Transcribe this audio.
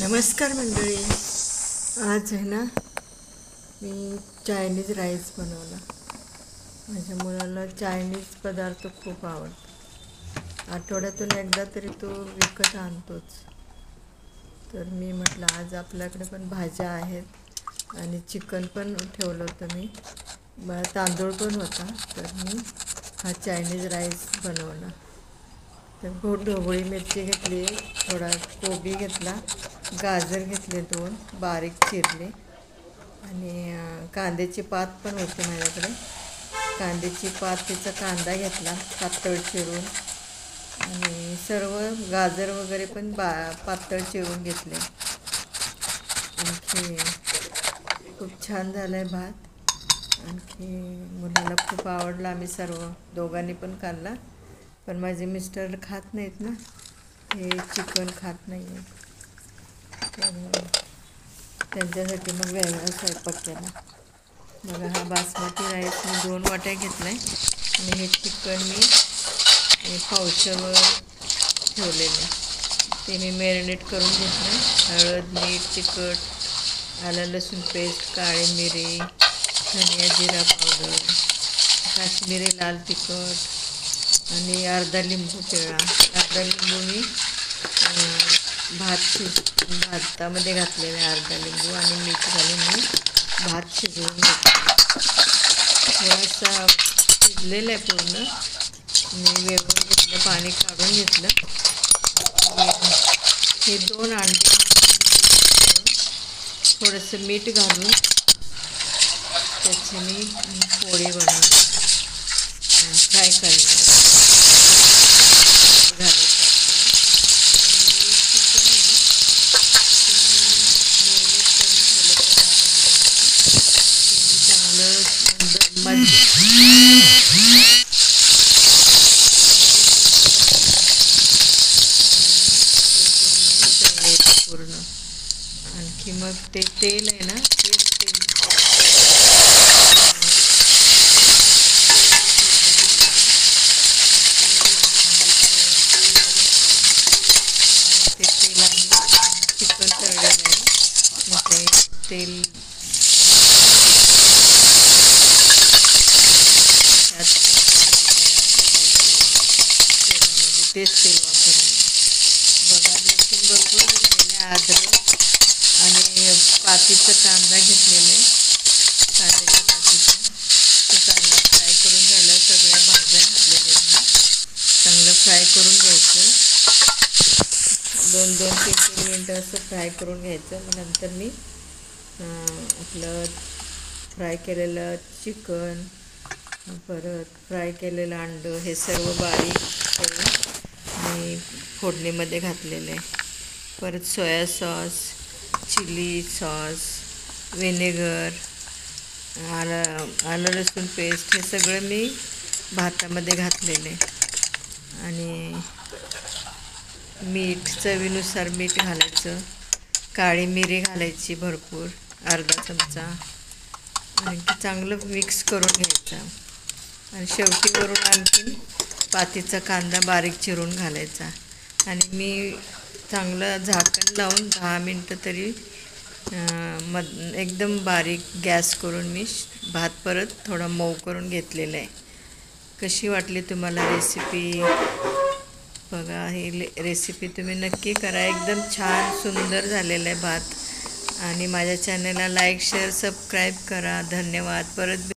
नमस्कार मंडळी. आज आहे ना, मी चायनीज राईस बनवला. माझ्या मुलाला चायनीज पदार्थ खूप आवडतात. आठवड्यातून एकदा तरी तो विकत आणतोच. तर मी म्हटलं आज आपल्याकडे पण भाज्या आहेत आणि चिकन पण ठेवलं होतं मी. तांदूळ पण होता, तर मी हा चायनीज राईस बनवला. तर ढोबळी मिरची घेतली, थोडा कोबी घेतला, गाजर घेतले 2 बारीक चिरले आणि कांद्याची पात पण होती माझ्याकडे. कांद्याची पातीचा कांदा घेतला पातळ चिरून आणि सर्व गाजर वगैरे पण पातळ चिरून घेतले. आणखी खूप छान झाला आहे भात. आणखी मुलाला खूप आवडला. आम्ही सर्व दोघांनी पण खाल्ला. पण माझे मिस्टर खात नाहीत ना, हे चिकन खात नाही आहे, तर त्यांच्यासाठी मग वेगळा स्वयंपाक केला. बघा, हा बासमती राईस मी 2 वाट्या घेतला आहे आणि हे चिकन मी पावशेरवर ठेवलेलं. ते मी मॅरिनेट करून घेतलं. हळद, मीठ, तिखट, आलं लसूण पेस्ट, काळी मिरी, धनिया जिरा पावडर, काश्मीरी लाल तिखट आणि अर्धा लिंबू पिळा. अर्धा लिंबू मी भातामध्ये घातलेला आहे. अर्धा लिंबू आणि मीठ घालून मी भात शिजवून घेतला. थोडासा शिजलेला आहे पूर्ण. मी वेगळून घेतलं, पाणी काढून घेतलं. हे 2 अंडे थोडंसं मीठ घालून त्याची मी पोळी बनवली, फ्राय करणार घालायचं. पूर्ण. आणखी मग ते तेल आहे ना, तेच तेल ते तेलाने चिकन तळलेलं आहे. मग ते तेल तेच तेल वापरले. बघा, लसूण भरपूर घेतलेले, अद्रक आणि पातीचा कांदा घेतलेला आहे. कांद्याच्या पातीचा तो चांगला फ्राय करून घ्यायला. सगळ्या भाज्या घातलेल्या आहेत. चांगलं फ्राय करून घ्यायचं. 2-3 मिनटं असं फ्राय करून घ्यायचं. मग नंतर मी आपलं फ्राय केलेलं चिकन, परत फ्राय केलेलं अंडं, हे सर्व बारीक करून मी फोडणीमध्ये घातलेलं आहे. परत soya sauce, chilli sauce, vinegar, आलं लसूण पेस्ट, हे सगळं मी भातामध्ये घातलेलं आहे. आणि मीठ, चवीनुसार मीठ घालायचं. काळी मिरी घालायची भरपूर, अर्धा चमचा. आणि चांगलं मिक्स करून घ्यायचं. आणि शेवटी वरून आणखी पातीचा कांदा बारीक चिरून घालायचा. आणि मी चांगलं झाकण लावून 10 मिनटं तरी एकदम बारीक गॅस करून मी भात परत थोडा मऊ करून घेतलेला आहे. कशी वाटली तुम्हाला रेसिपी? बघा, ही रेसिपी तुम्ही नक्की करा. एकदम छान सुंदर झालेला आहे भात. आणि माझ्या चॅनलला लाईक, शेअर, सबस्क्राईब करा. धन्यवाद. परत